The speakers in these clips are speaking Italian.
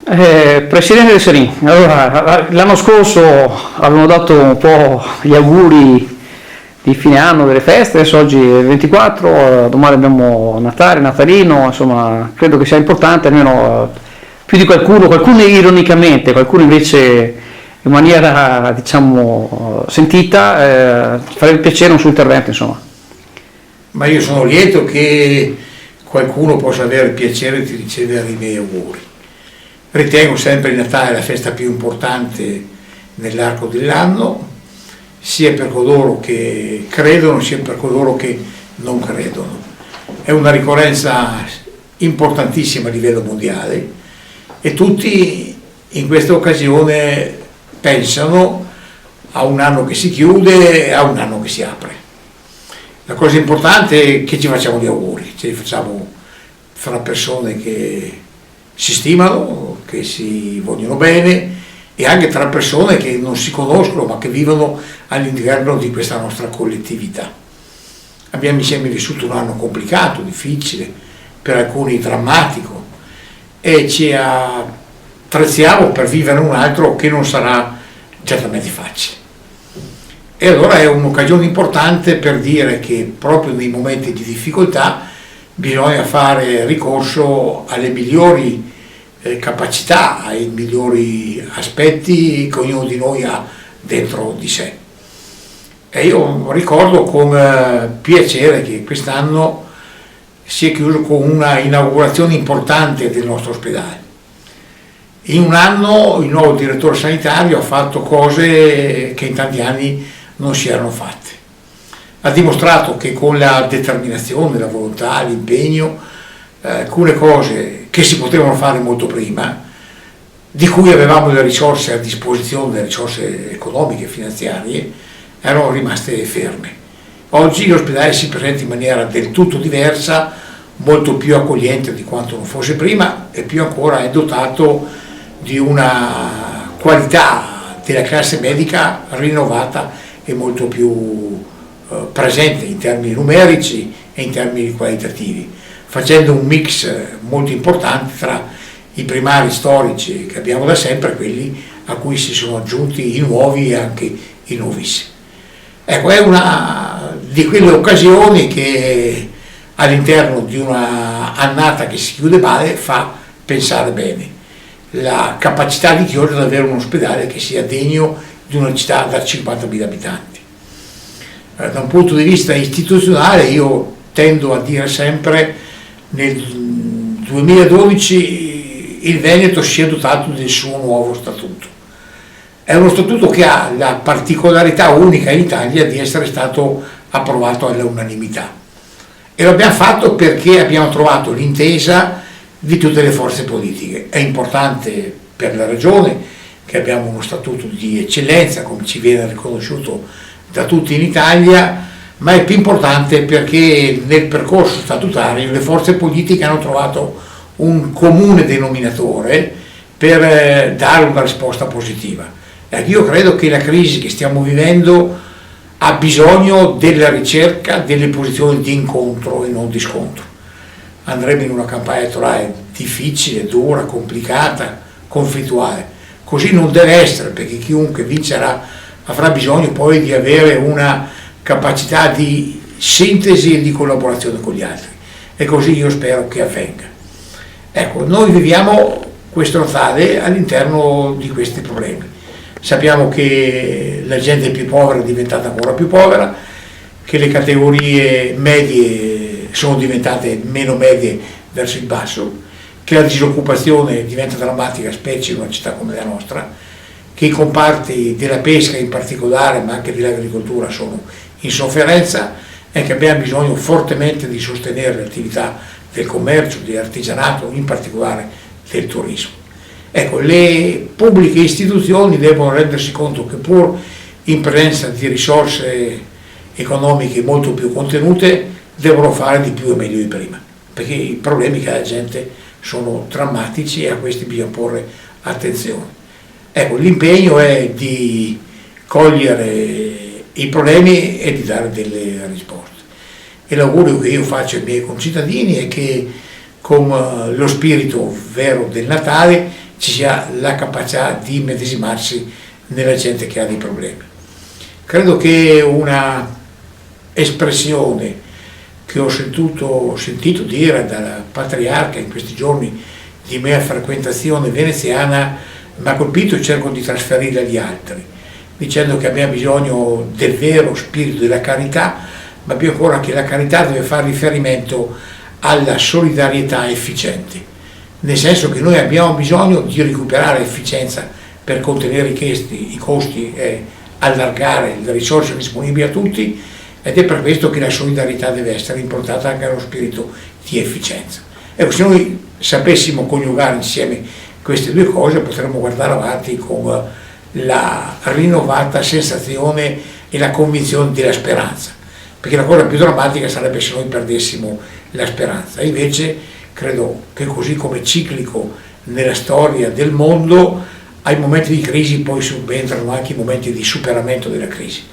Presidente De Serin, allora, l'anno scorso avevamo dato un po' gli auguri di fine anno, delle feste, adesso oggi è il 24, domani abbiamo Natale, Natalino, insomma credo che sia importante, almeno più di qualcuno ironicamente, qualcuno invece in maniera diciamo sentita, farebbe piacere un suo intervento, insomma. Ma io sono lieto che qualcuno possa avere il piacere di ricevere i miei auguri. Ritengo sempre il Natale la festa più importante nell'arco dell'anno, sia per coloro che credono sia per coloro che non credono. È una ricorrenza importantissima a livello mondiale e tutti in questa occasione pensano a un anno che si chiude e a un anno che si apre. La cosa importante è che ci facciamo gli auguri, ce li facciamo fra persone che si stimano, che si vogliono bene e anche tra persone che non si conoscono ma che vivono all'interno di questa nostra collettività. Abbiamo insieme vissuto un anno complicato, difficile, per alcuni drammatico e ci attrezziamo per vivere un altro che non sarà certamente facile. E allora è un'occasione importante per dire che proprio nei momenti di difficoltà bisogna fare ricorso alle migliori capacità, ai migliori aspetti che ognuno di noi ha dentro di sé. E io ricordo con piacere che quest'anno si è chiuso con una inaugurazione importante del nostro ospedale. In un anno il nuovo direttore sanitario ha fatto cose che in tanti anni non si erano fatte. Ha dimostrato che con la determinazione, la volontà, l'impegno, alcune cose che si potevano fare molto prima, di cui avevamo le risorse a disposizione, le risorse economiche e finanziarie, erano rimaste ferme. Oggi l'ospedale si presenta in maniera del tutto diversa, molto più accogliente di quanto non fosse prima e più ancora è dotato di una qualità della classe medica rinnovata e molto più presente in termini numerici e in termini qualitativi, facendo un mix molto importante tra i primari storici che abbiamo da sempre e quelli a cui si sono aggiunti i nuovi e anche i nuovissimi. Ecco, è una di quelle occasioni che all'interno di una annata che si chiude male fa pensare bene. La capacità di Chioggia di avere un ospedale che sia degno di una città da 50.000 abitanti. Da un punto di vista istituzionale io tendo a dire sempre nel 2012 il Veneto si è dotato del suo nuovo statuto. È uno statuto che ha la particolarità unica in Italia di essere stato approvato all'unanimità e lo abbiamo fatto perché abbiamo trovato l'intesa di tutte le forze politiche. È importante per la Regione che abbiamo uno statuto di eccellenza, come ci viene riconosciuto da tutti in Italia, ma è più importante perché nel percorso statutario le forze politiche hanno trovato un comune denominatore per dare una risposta positiva. Io credo che la crisi che stiamo vivendo ha bisogno della ricerca delle posizioni di incontro e non di scontro. Andremo in una campagna elettorale difficile, dura, complicata, conflittuale. Così non deve essere, perché chiunque vincerà avrà bisogno poi di avere una capacità di sintesi e di collaborazione con gli altri. E così io spero che avvenga. Ecco, noi viviamo questo Natale all'interno di questi problemi. Sappiamo che la gente più povera è diventata ancora più povera, che le categorie medie sono diventate meno medie verso il basso, che la disoccupazione diventa drammatica, specie in una città come la nostra, che i comparti della pesca in particolare, ma anche dell'agricoltura, sono in sofferenza e che abbiamo bisogno fortemente di sostenere l'attività del commercio, dell'artigianato, in particolare del turismo. Ecco, le pubbliche istituzioni devono rendersi conto che pur in presenza di risorse economiche molto più contenute, devono fare di più e meglio di prima, perché i problemi che ha la gente sono drammatici e a questi bisogna porre attenzione. Ecco, l'impegno è di cogliere i problemi e di dare delle risposte. E l'augurio che io faccio ai miei concittadini è che con lo spirito vero del Natale ci sia la capacità di immedesimarsi nella gente che ha dei problemi. Credo che una espressione che ho sentito dire dal patriarca in questi giorni di mia frequentazione veneziana mi ha colpito e cerco di trasferirla agli altri, dicendo che abbiamo bisogno del vero spirito della carità, ma più ancora che la carità deve fare riferimento alla solidarietà efficiente, nel senso che noi abbiamo bisogno di recuperare efficienza per contenere i costi e allargare le risorse disponibili a tutti, ed è per questo che la solidarietà deve essere improntata anche allo spirito di efficienza. Ecco, se noi sapessimo coniugare insieme queste due cose potremmo guardare avanti con la rinnovata sensazione e la convinzione della speranza, perché la cosa più drammatica sarebbe se noi perdessimo la speranza. Invece credo che così come ciclico nella storia del mondo, ai momenti di crisi poi subentrano anche i momenti di superamento della crisi,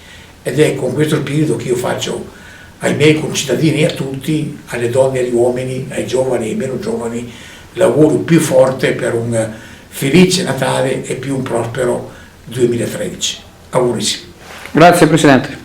ed è con questo spirito che io faccio ai miei concittadini e a tutti, alle donne e agli uomini, ai giovani e ai meno giovani, l'augurio più forte per un felice Natale e più un prospero 2013. Augurissimi. Grazie Presidente.